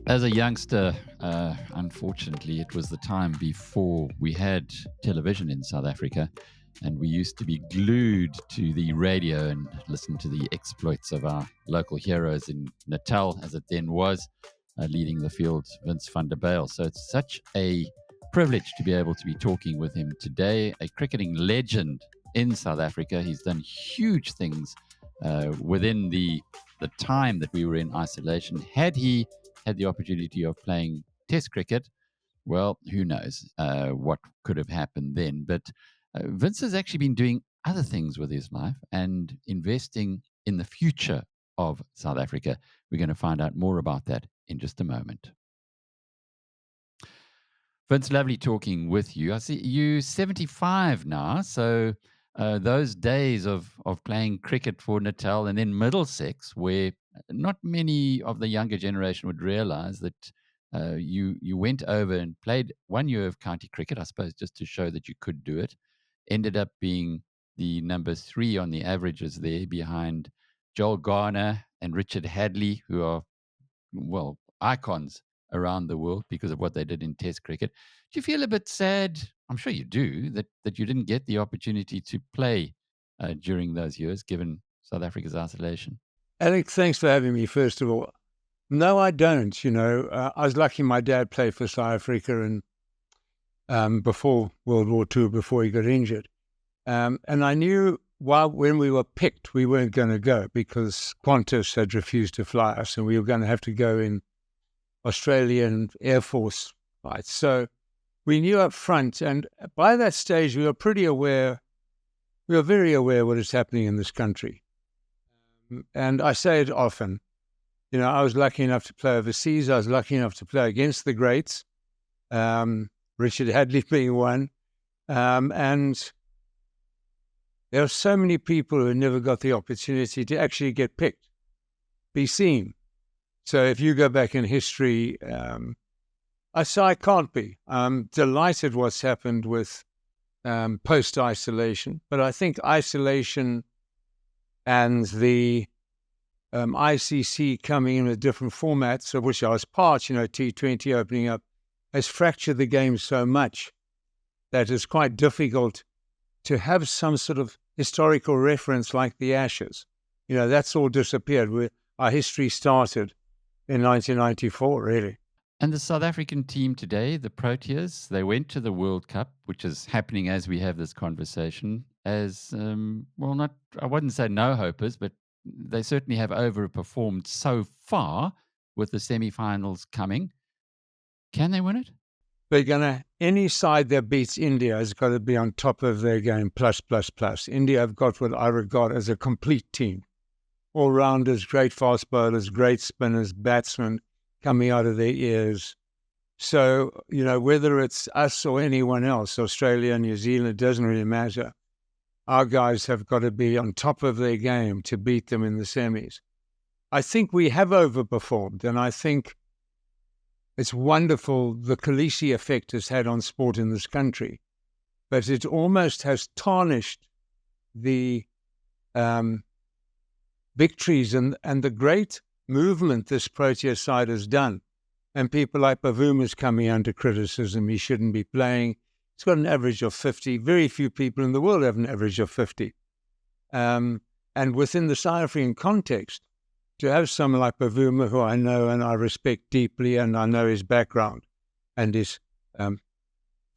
As a youngster, unfortunately, it was the time before we had television in South Africa, and we used to be glued to the radio and listen to the exploits of our local heroes in Natal, as it then was, leading the field, Vince van der Bijl. So it's such a privilege to be able to be talking with him today, a cricketing legend in South Africa. He's done huge things within the time that we were in isolation. Had he had the opportunity of playing Test cricket, well, who knows what could have happened then. But Vince has actually been doing other things with his life and investing in the future of South Africa. We're going to find out more about that in just a moment. Vince, lovely talking with you. I see you're 75 now, so those days of playing cricket for Natal and then Middlesex, where not many of the younger generation would realize that you went over and played 1 year of county cricket, I suppose, just to show that you could do it. Ended up being the number 3 on the averages there behind Joel Garner and Richard Hadley, who are, well, icons around the world because of what they did in Test cricket. Do you feel a bit sad? I'm sure you do, that you didn't get the opportunity to play during those years, given South Africa's isolation. Alec, thanks for having me, first of all. No, I don't. I was lucky my dad played for South Africa and before World War II, before he got injured. And I knew when we were picked, we weren't going to go because Qantas had refused to fly us and we were going to have to go in Australian Air Force flights. So we knew up front, and by that stage we were pretty aware, we were very aware what is happening in this country. And I say it often, I was lucky enough to play overseas. I was lucky enough to play against the greats, Richard Hadley being one. And there are so many people who never got the opportunity to actually get picked, be seen. So if you go back in history, I say I can't be. I'm delighted what's happened with post-isolation, but I think isolation and the ICC coming in with different formats, of which I was part, T20 opening up, has fractured the game so much that it's quite difficult to have some sort of historical reference like the Ashes. That's all disappeared. Our history started in 1994, really. And the South African team today, the Proteas, they went to the World Cup, which is happening as we have this conversation, as, I wouldn't say no-hopers, but they certainly have overperformed so far with the semi-finals coming. Can they win it? Any side that beats India has got to be on top of their game, plus. India have got what I regard as a complete team. All-rounders, great fast bowlers, great spinners, batsmen coming out of their ears. So, whether it's us or anyone else, Australia, New Zealand, it doesn't really matter. Our guys have got to be on top of their game to beat them in the semis. I think we have overperformed, and I think it's wonderful the Khaleesi effect has had on sport in this country, but it almost has tarnished the victories and the great movement this Proteas side has done. And people like Bavuma's coming under criticism. He shouldn't be playing. He's got an average of 50. Very few people in the world have an average of 50. And within the South African context, to have someone like Bavuma, who I know and I respect deeply, and I know his background and his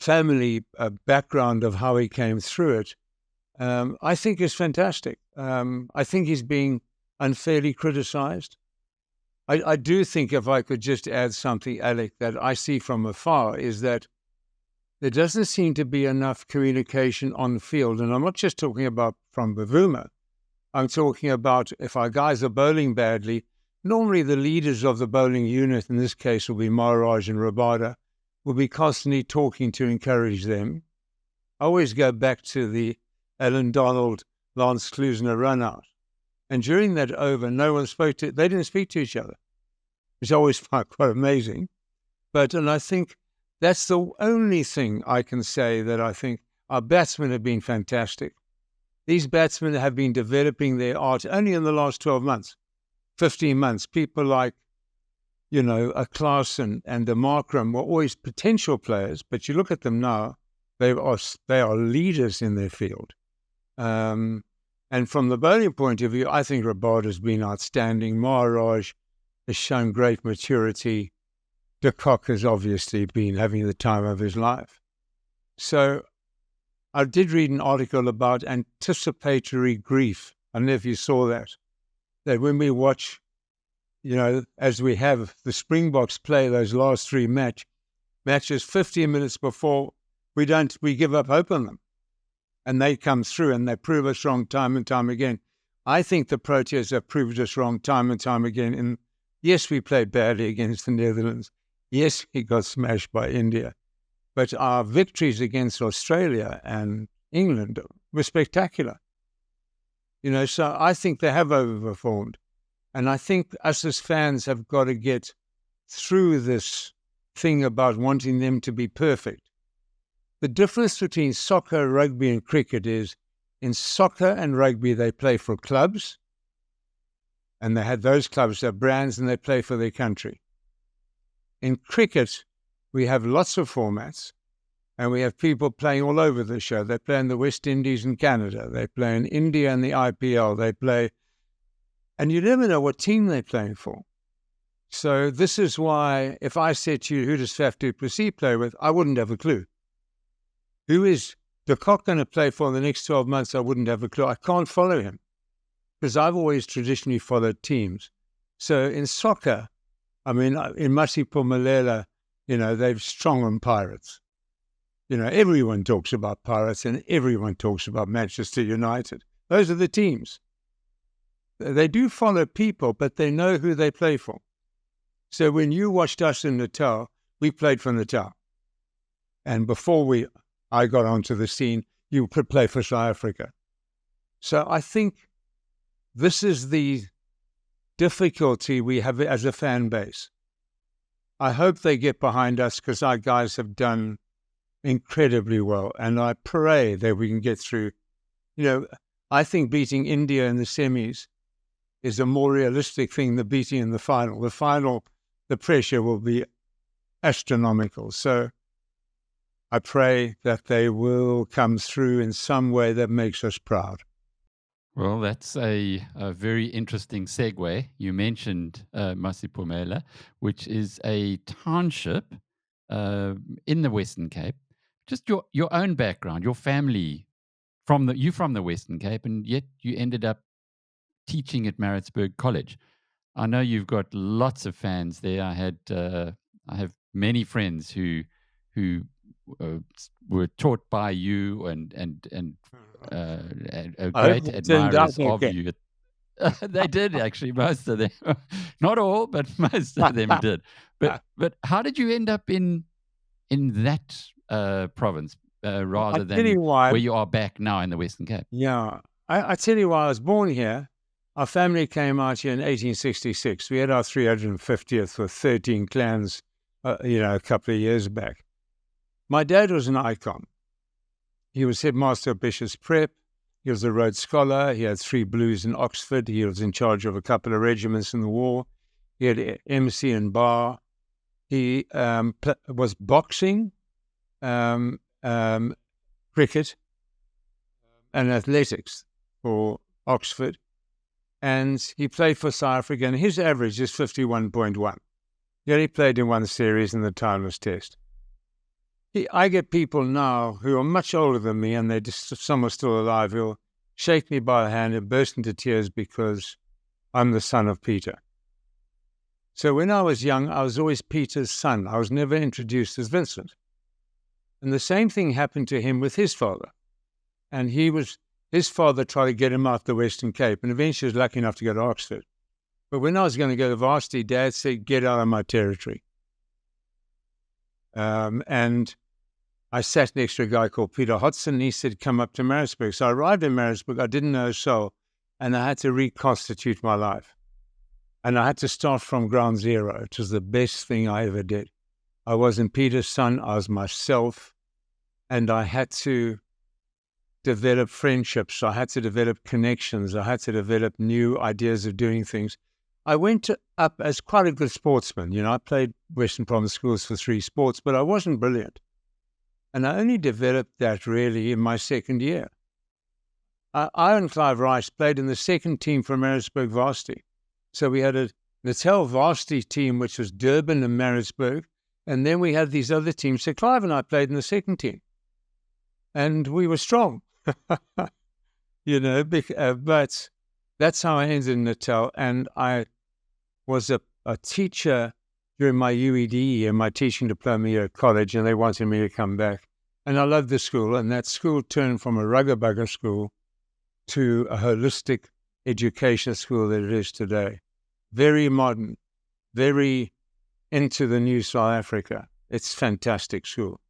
family background of how he came through it, I think is fantastic. I think he's being unfairly criticized. I do think, if I could just add something, Alec, that I see from afar, is that there doesn't seem to be enough communication on the field. And I'm not just talking about from Bavuma. I'm talking about if our guys are bowling badly, normally the leaders of the bowling unit, in this case will be Maharaj and Rabada, will be constantly talking to encourage them. I always go back to the Alan Donald, Lance Klusener run out. And during that over, they didn't speak to each other. It's always quite amazing. And I think that's the only thing I can say that I think our batsmen have been fantastic. These batsmen have been developing their art only in the last 12 months, 15 months. People like, a Klaasen and a Markram were always potential players, but you look at them now, they are leaders in their field. And from the bowling point of view, I think Rabada has been outstanding. Maharaj has shown great maturity. De Kock has obviously been having the time of his life. So I did read an article about anticipatory grief. I don't know if you saw that when we watch, as we have the Springboks play those last three matches, 15 minutes before, we give up hope on them. And they come through and they prove us wrong time and time again. I think the Proteas have proved us wrong time and time again. And yes, we played badly against the Netherlands. Yes, he got smashed by India. But our victories against Australia and England were spectacular. So I think they have overperformed. And I think us as fans have got to get through this thing about wanting them to be perfect. The difference between soccer, rugby, and cricket is in soccer and rugby, they play for clubs, and they had those clubs, their brands, and they play for their country. In cricket, we have lots of formats, and we have people playing all over the show. They play in the West Indies and Canada. They play in India and the IPL. They play, and you never know what team they're playing for. So this is why, if I said to you, who does Faf du Plessis play with, I wouldn't have a clue. Who is de Kock going to play for in the next 12 months? I wouldn't have a clue. I can't follow him because I've always traditionally followed teams. So in soccer, in Masiphumelele, they're strong on Pirates. Everyone talks about Pirates and everyone talks about Manchester United. Those are the teams. They do follow people, but they know who they play for. So when you watched us in Natal, we played for Natal. And before I got onto the scene, you could play for South Africa. So I think this is the difficulty we have as a fan base. I hope they get behind us because our guys have done incredibly well. And I pray that we can get through. I think beating India in the semis is a more realistic thing than beating in the final. The final, the pressure will be astronomical. So I pray that they will come through in some way that makes us proud. Well, that's a very interesting segue. You mentioned Masiphumelele, which is a township in the Western Cape. Just your own background, your family, from the Western Cape, and yet you ended up teaching at Maritzburg College. I know you've got lots of fans there. I have many friends who were taught by you and great admirers of you. They did actually, most of them, not all, but most of them did. But how did you end up in that province rather than where you are back now in the Western Cape? Yeah, I tell you why I was born here. Our family came out here in 1866. We had our 350th with 13 clans, a couple of years back. My dad was an icon. He was headmaster of Bishop's Prep. He was a Rhodes Scholar. He had 3 Blues in Oxford. He was in charge of a couple of regiments in the war. He had MC and bar. He was boxing, cricket, and athletics for Oxford. And he played for South Africa, and his average is 51.1. He only played in one series in the Timeless Test. I get people now who are much older than me, and some are still alive, who'll shake me by the hand and burst into tears because I'm the son of Peter. So when I was young, I was always Peter's son. I was never introduced as Vincent. And the same thing happened to him with his father. And his father tried to get him out the Western Cape, and eventually was lucky enough to go to Oxford. But when I was going to go to varsity, Dad said, "Get out of my territory." And I sat next to a guy called Peter Hodgson, and he said, "Come up to Maritzburg." So I arrived in Maritzburg. I didn't know a soul, and I had to reconstitute my life. And I had to start from ground zero. It was the best thing I ever did. I wasn't Peter's son. I was myself. And I had to develop friendships. I had to develop connections. I had to develop new ideas of doing things. I went up as quite a good sportsman. I played Western Province schools for 3 sports, but I wasn't brilliant. And I only developed that really in my second year. I and Clive Rice played in the second team for Maritzburg Varsity. So we had a Natal Varsity team, which was Durban and Maritzburg. And then we had these other teams. So Clive and I played in the second team. And we were strong, but that's how I ended in Natal. And I was a teacher during my UED year, my teaching diploma year at college, and they wanted me to come back. And I loved the school, and that school turned from a rugger-bugger school to a holistic education school that it is today. Very modern, very into the new South Africa. It's a fantastic school.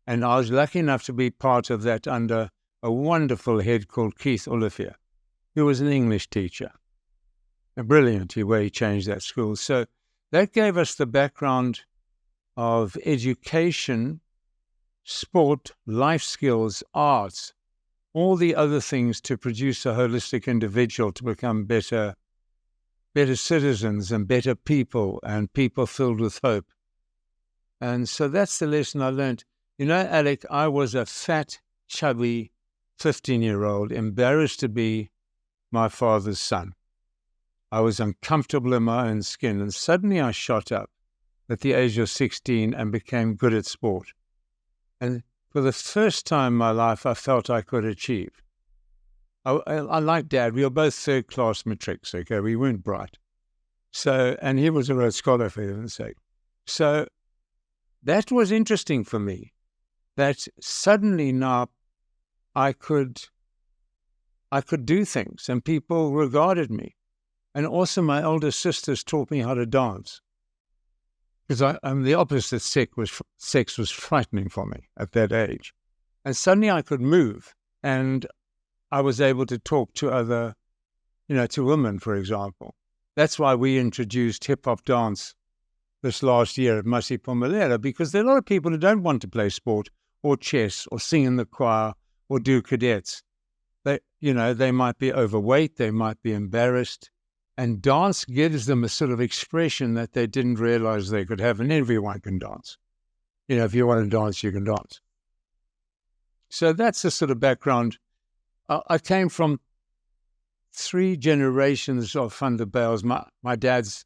And I was lucky enough to be part of that under a wonderful head called Keith Olivier, who was an English teacher. Brilliant the way he changed that school. So that gave us the background of education, sport, life skills, arts, all the other things to produce a holistic individual to become better citizens and better people and people filled with hope. And so that's the lesson I learned. Alec, I was a fat, chubby 15-year-old, embarrassed to be my father's son. I was uncomfortable in my own skin, and suddenly I shot up at the age of 16 and became good at sport. And for the first time in my life, I felt I could achieve. I like Dad. We were both third-class matrics, okay? We weren't bright. And he was a Rhodes Scholar, for heaven's sake. So that was interesting for me, that suddenly now I could do things, and people regarded me. And also my older sisters taught me how to dance. Because I'm the opposite sex was frightening for me at that age. And suddenly I could move, and I was able to talk to other, to women, for example. That's why we introduced hip-hop dance this last year at Masiphumelele, because there are a lot of people who don't want to play sport or chess or sing in the choir or do cadets. They might be overweight, they might be embarrassed, and dance gives them a sort of expression that they didn't realize they could have, and everyone can dance. If you want to dance, you can dance. So that's the sort of background. I came from 3 generations of Van der Bijls. My dad's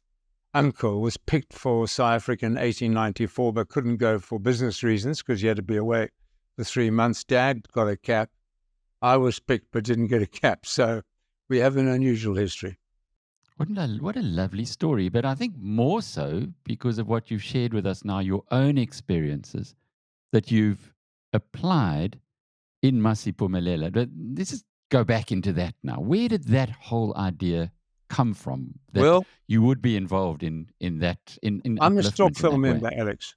uncle was picked for South Africa in 1894, but couldn't go for business reasons because he had to be away for 3 months. Dad got a cap. I was picked but didn't get a cap. So we have an unusual history. What a lovely story. But I think more so because of what you've shared with us now, your own experiences that you've applied in Masiphumelele. But let's just go back into that now. Where did that whole idea come from? That you would be involved in that. I'm a stokvel member, Alex.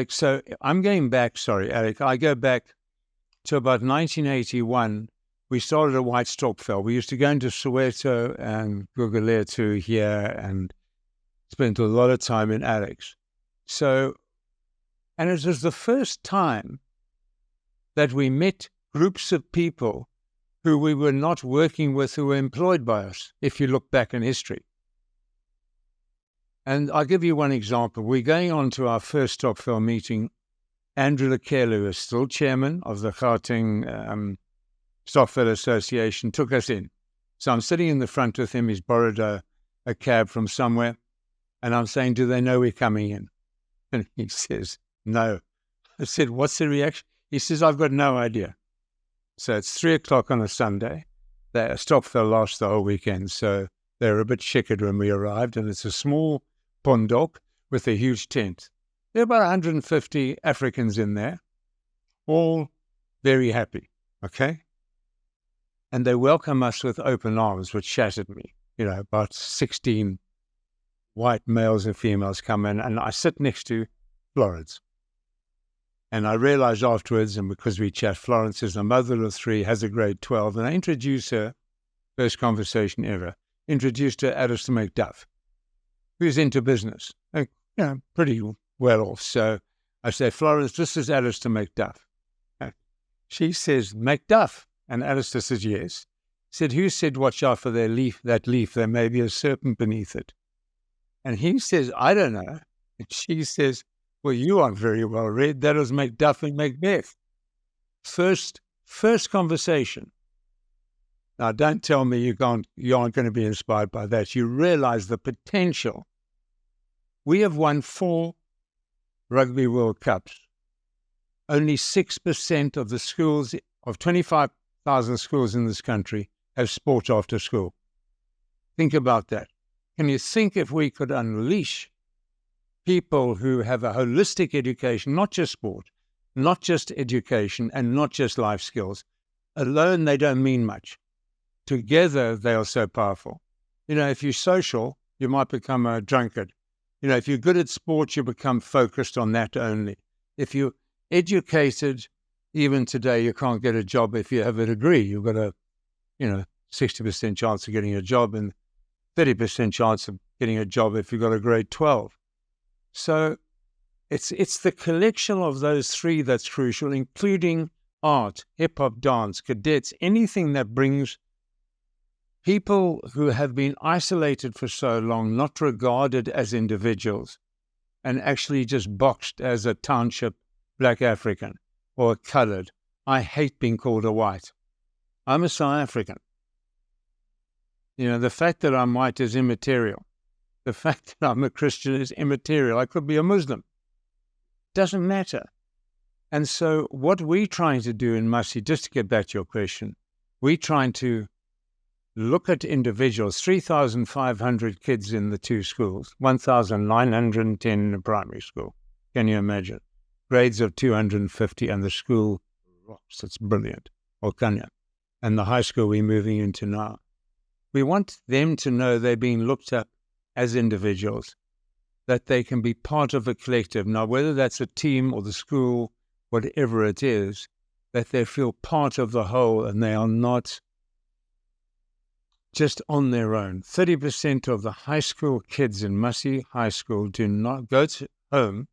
So I'm going back. Sorry, Alec. I go back to about 1981. We started a white stokvel. We used to go into Soweto and Gugulethu here and spent a lot of time in Alex. So, and it was the first time that we met groups of people who we were not working with, who were employed by us, if you look back in history. And I'll give you one example. We're going on to our first stokvel meeting. Andrew Lekelu is still chairman of the Gauteng Stokvel Association, took us in. So I'm sitting in the front with him. He's borrowed a cab from somewhere. And I'm saying, do they know we're coming in? And he says, no. I said, what's the reaction? He says, I've got no idea. So it's 3:00 on a Sunday. The stokvel lasts the whole weekend. So they were a bit chickered when we arrived. And it's a small pondok with a huge tent. There are about 150 Africans in there, all very happy, okay? And they welcome us with open arms, which shattered me. About 16 white males and females come in, and I sit next to Florence. And I realized afterwards, and because we chat, Florence is a mother of 3, has a grade 12, and I introduced her, first conversation ever, introduced her Alistair McDuff, who's into business, pretty well off. So I say, Florence, this is Alistair McDuff. She says, Macduff. And Alistair says, yes. Said, who said, watch out for that leaf? There may be a serpent beneath it. And he says, I don't know. And she says, well, you aren't very well read. That was Macduff and Macbeth. First conversation. Now, don't tell me you aren't going to be inspired by that. You realize the potential. We have won 4 Rugby World Cups. Only 6% of the schools, of 25,000 schools in this country, have sport after school. Think about that. Can you think if we could unleash people who have a holistic education, not just sport, not just education, and not just life skills? Alone, they don't mean much. Together, they are so powerful. If you're social, you might become a drunkard. If you're good at sports, you become focused on that only. If you're educated, even today, you can't get a job if you have a degree. You've got a, 60% chance of getting a job and 30% chance of getting a job if you've got a grade 12. So it's the collection of those 3 that's crucial, including art, hip-hop, dance, cadets, anything that brings people who have been isolated for so long, not regarded as individuals, and actually just boxed as a township black African or a colored. I hate being called a white. I'm a South African. The fact that I'm white is immaterial. The fact that I'm a Christian is immaterial. I could be a Muslim. Doesn't matter. And so what we're trying to do in Masi, just to get back to your question, we're trying to look at individuals, 3,500 kids in the 2 schools, 1,910 in the primary school. Can you imagine? Grades of 250, and the school rocks. It's brilliant. Ukhanyo. And the high school we're moving into now. We want them to know they're being looked at as individuals, that they can be part of a collective. Now, whether that's a team or the school, whatever it is, that they feel part of the whole and they are not just on their own. 30% of the high school kids in Masi High School do not go home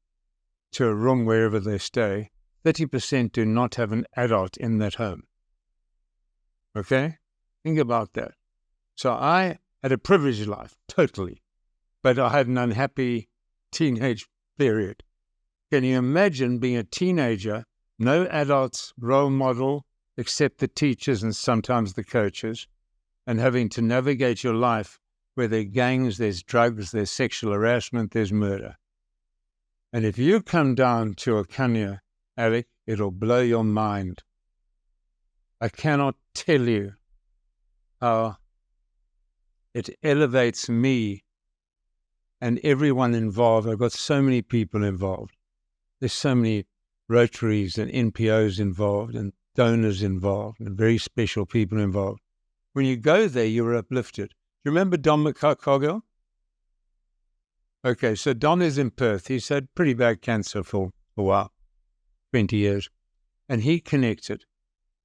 to a room wherever they stay. 30% do not have an adult in that home. Okay? Think about that. So I had a privileged life, totally. But I had an unhappy teenage period. Can you imagine being a teenager, no adults role model except the teachers and sometimes the coaches, and having to navigate your life where there are gangs, there's drugs, there's sexual harassment, there's murder. And if you come down to Ukhanyo, Alec, it'll blow your mind. I cannot tell you how it elevates me and everyone involved. I've got so many people involved. There's so many Rotaries and NPOs involved and donors involved and very special people involved. When you go there, you're uplifted. Do you remember Don McCoggle? Okay, so Don is in Perth. He's had pretty bad cancer for a while, 20 years. And he connected.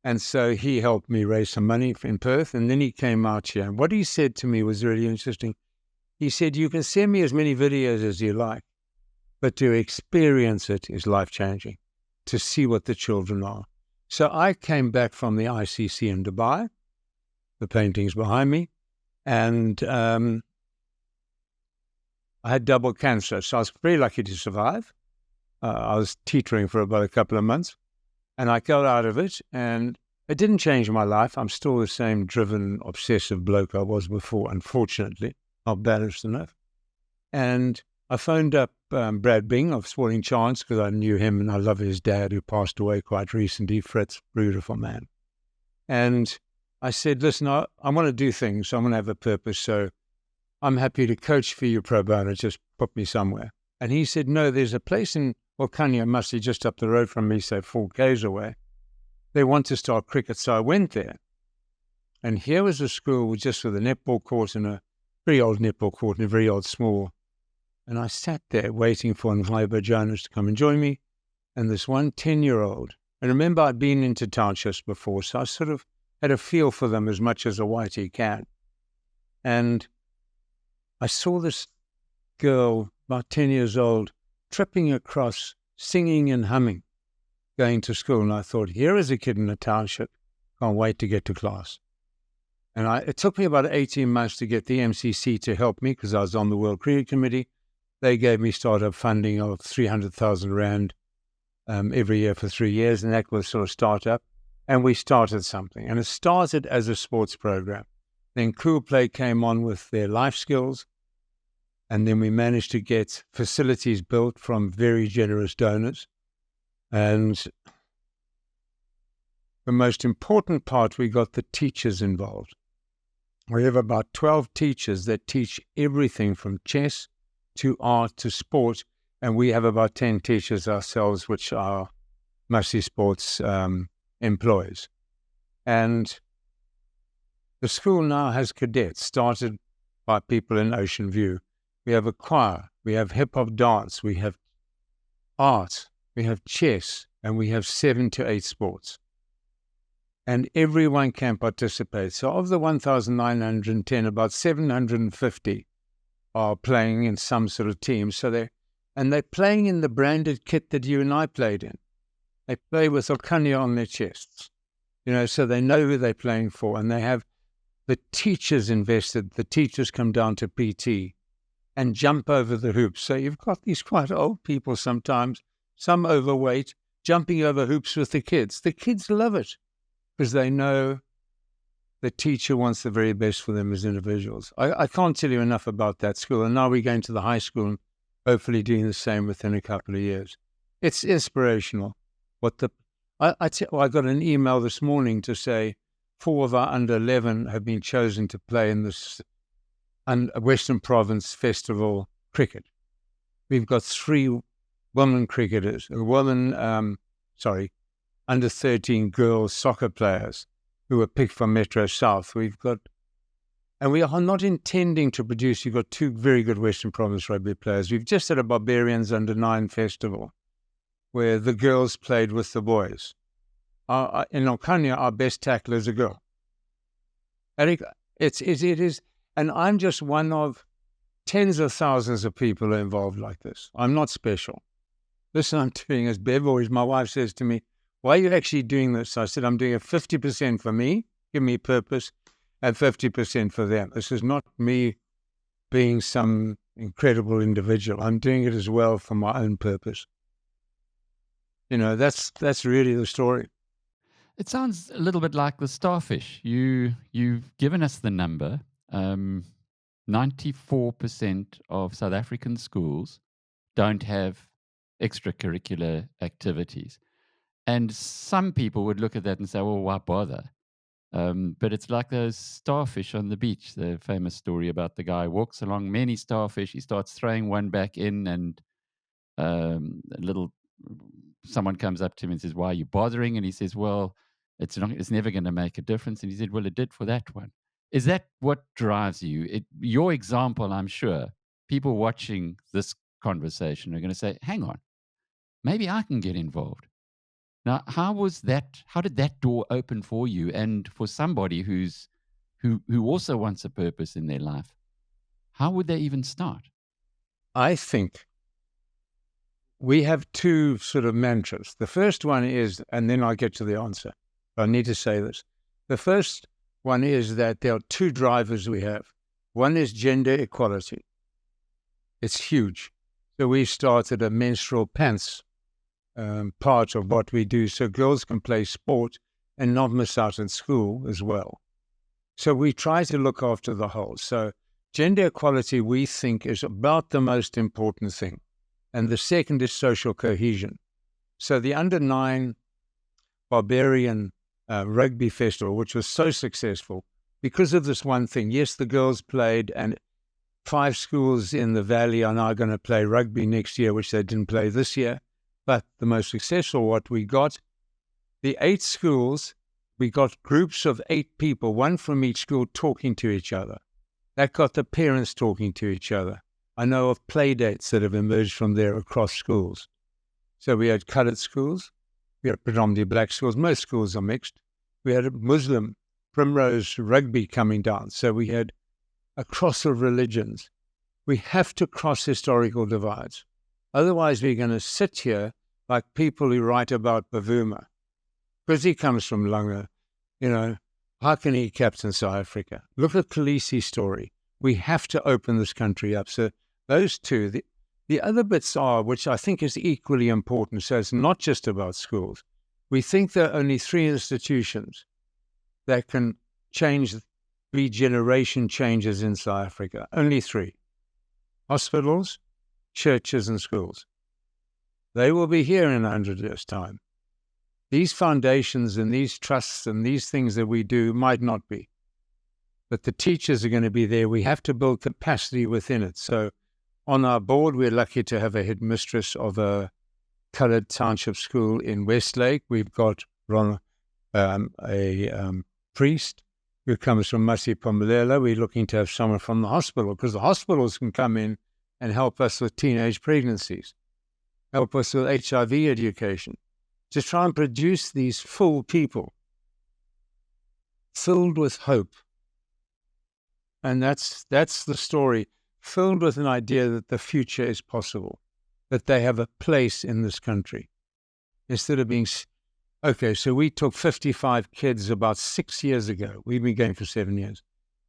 And so he helped me raise some money in Perth. And then he came out here. And what he said to me was really interesting. He said, you can send me as many videos as you like, but to experience it is life-changing, to see what the children are. So I came back from the ICC in Dubai, the paintings behind me, and I had double cancer, so I was very lucky to survive. I was teetering for about a couple of months, and I got out of it, and it didn't change my life. I'm still the same driven, obsessive bloke I was before, unfortunately, not balanced enough. And I phoned up Brad Bing of Sporting Chance because I knew him, and I love his dad, who passed away quite recently, Fritz, beautiful man. And I said, listen, I want to do things, so I'm going to have a purpose, so I'm happy to coach for you pro bono, just put me somewhere. And he said, no, there's a place in Ukhanyo, Masi, just up the road from me, say 4 k's away. They want to start cricket, so I went there. And here was a school just with a netball court and a very old netball court and a very old small. And I sat there waiting for Nhaiba Jonas to come and join me. And this one 10-year-old, and remember I'd been into townships before, so I sort of had a feel for them as much as a whitey can. And I saw this girl, about 10 years old, tripping across, singing and humming. going to school, and I thought, here is a kid in a township, can't wait to get to class. And it took me about 18 months to get the MCC to help me because I was on the World Cricket Committee. They gave me startup funding of 300,000 Rand every year for 3 years, and that was sort of startup. And we started something, and it started as a sports program. Then Cool Play came on with their life skills, and then we managed to get facilities built from very generous donors. And the most important part, we got the teachers involved. We have about 12 teachers that teach everything from chess to art to sport, and we have about 10 teachers ourselves, which are mostly sports employees. And the school now has cadets, started by people in Ocean View. We have a choir, we have hip-hop dance, we have art, we have chess, and we have 7 to 8 sports. And everyone can participate. So of the 1,910, about 750 are playing in some sort of team. So they're playing in the branded kit that you and I played in. They play with Ukhanyo on their chests, so they know who they're playing for, and they have the teachers invested. The teachers come down to PT and jump over the hoops. So you've got these quite old people sometimes, some overweight, jumping over hoops with the kids. The kids love it because they know the teacher wants the very best for them as individuals. I can't tell you enough about that school. And now we're going to the high school and hopefully doing the same within a couple of years. It's inspirational. I got an email this morning to say 4 of our under 11 have been chosen to play in this Western Province Festival cricket. We've got 3 women cricketers, under 13 girls soccer players who were picked from Metro South. And we are not intending to produce. You've got 2 very good Western Province rugby players. We've just had a Barbarians under 9 festival where the girls played with the boys. In Ukhanyo, our best tackler is a girl. Eric, it is, and I'm just one of tens of thousands of people who are involved like this. I'm not special. This I'm doing, as Bev always, my wife says to me, why are you actually doing this? I said, I'm doing it 50% for me, give me purpose, and 50% for them. This is not me being some incredible individual. I'm doing it as well for my own purpose. That's really the story. It sounds a little bit like the starfish. You've given us the number. 94% of South African schools don't have extracurricular activities. And some people would look at that and say, well, why bother? But it's like those starfish on the beach, the famous story about the guy walks along many starfish. He starts throwing one back in, and someone comes up to him and says, why are you bothering? And he says, well, it's never going to make a difference. And he said, well, it did for that one. Is that what drives you? Your example, I'm sure, people watching this conversation are going to say, hang on, maybe I can get involved. Now, how did that door open for you and for somebody who also wants a purpose in their life? How would they even start? I think we have 2 sort of mantras. The first one is, and then I'll get to the answer. I need to say this. The first one is that there are 2 drivers we have. One is gender equality. It's huge. So we started a menstrual pants part of what we do, so girls can play sport and not miss out in school as well. So we try to look after the whole. So gender equality, we think, is about the most important thing. And the second is social cohesion. So the under 9 Barbarian Rugby Festival, which was so successful because of this one thing. Yes, the girls played, and 5 schools in the Valley are now going to play rugby next year, which they didn't play this year. But the most successful, what we got, the 8 schools, we got groups of 8 people, 1 from each school, talking to each other. That got the parents talking to each other. I know of play dates that have emerged from there across schools. So we had coloured schools, we had predominantly black schools, most schools are mixed. We had a Muslim Primrose Rugby coming down. So we had a cross of religions. We have to cross historical divides. Otherwise, we're going to sit here like people who write about Bavuma, because he comes from Langa, how can he captain South Africa? Look at Khaleesi's story. We have to open this country up. So those two, the other bits are, which I think is equally important, so it's not just about schools. We think there are only 3 institutions that can be generation changers in South Africa. Only 3. Hospitals, churches, and schools. They will be here in 100 years' time. These foundations and these trusts and these things that we do might not be. But the teachers are going to be there. We have to build capacity within it. So on our board, we're lucky to have a headmistress of a coloured township school in Westlake. We've got a priest who comes from Masiphumelele. We're looking to have someone from the hospital, because the hospitals can come in and help us with teenage pregnancies, help us with HIV education, to try and produce these full people filled with hope. And that's the story, filled with an idea that the future is possible, that they have a place in this country. Instead of being, so we took 55 kids about 6 years ago, we've been going for 7 years,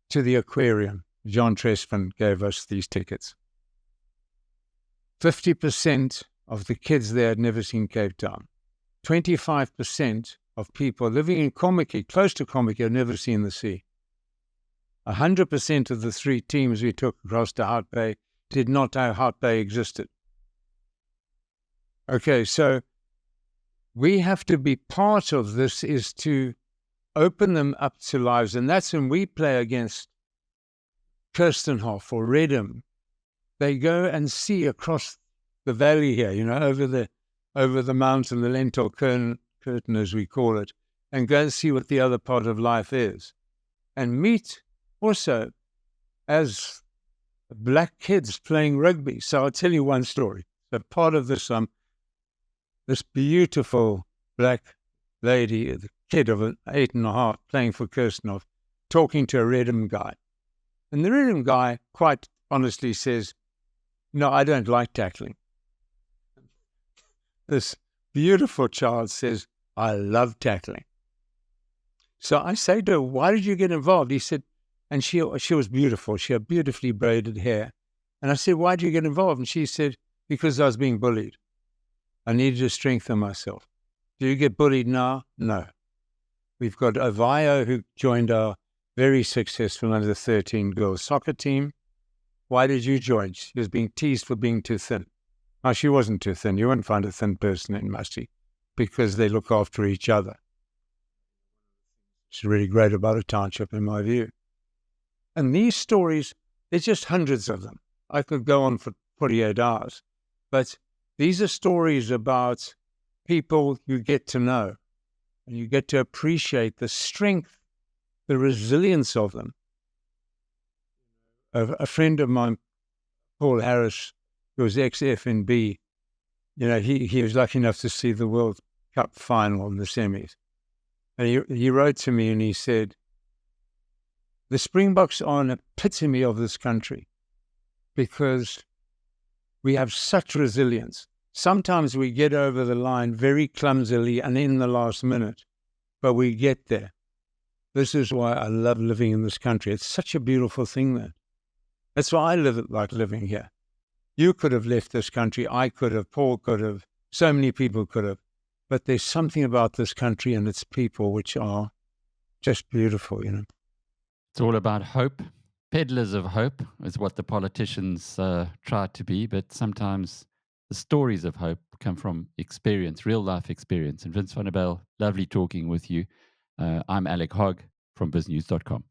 to the aquarium. John Trespan gave us these tickets. 50% of the kids there had never seen Cape Town. 25% of people living in Kommetjie, close to Kommetjie, had never seen the sea. 100% of the 3 teams we took across to Hout Bay did not know Hout Bay existed. Okay, so we have to be part of this, is to open them up to lives. And that's when we play against Kirstenhof or Redham. They go and see across the valley here, over the mountain, the lentil curtain, as we call it, and go and see what the other part of life is. And meet also as black kids playing rugby. So I'll tell you one story. So part of this, this beautiful black lady, the kid of 8.5, playing for Kirstenhof, talking to a Redham guy. And the Redham guy quite honestly says, "No, I don't like tackling." This beautiful child says, "I love tackling." So I say to her, "Why did you get involved?" He said, and she was beautiful. She had beautifully braided hair. And I said, "Why did you get involved?" And she said, "Because I was being bullied. I needed to strengthen myself." Do you get bullied now? No. We've got Avio, who joined our very successful under-13 girls soccer team. Why did you join? She was being teased for being too thin. Now, she wasn't too thin. You won't find a thin person in Masti, because they look after each other. It's really great about a township, in my view. And these stories, there's just hundreds of them. I could go on for 48 hours. But these are stories about people you get to know, and you get to appreciate the strength, the resilience of them. A friend of mine, Paul Harris, who was ex-FNB, he was lucky enough to see the World Cup final in the semis. And he wrote to me and he said, "The Springboks are an epitome of this country, because we have such resilience. Sometimes we get over the line very clumsily and in the last minute, but we get there. This is why I love living in this country. It's such a beautiful thing there. That's why I like living here. You could have left this country. I could have. Paul could have. So many people could have. But there's something about this country and its people which are just beautiful, It's all about hope. Peddlers of hope is what the politicians try to be, but sometimes the stories of hope come from experience, real life experience. And Vince van der Bijl, lovely talking with you. I'm Alec Hogg from BizNews.com.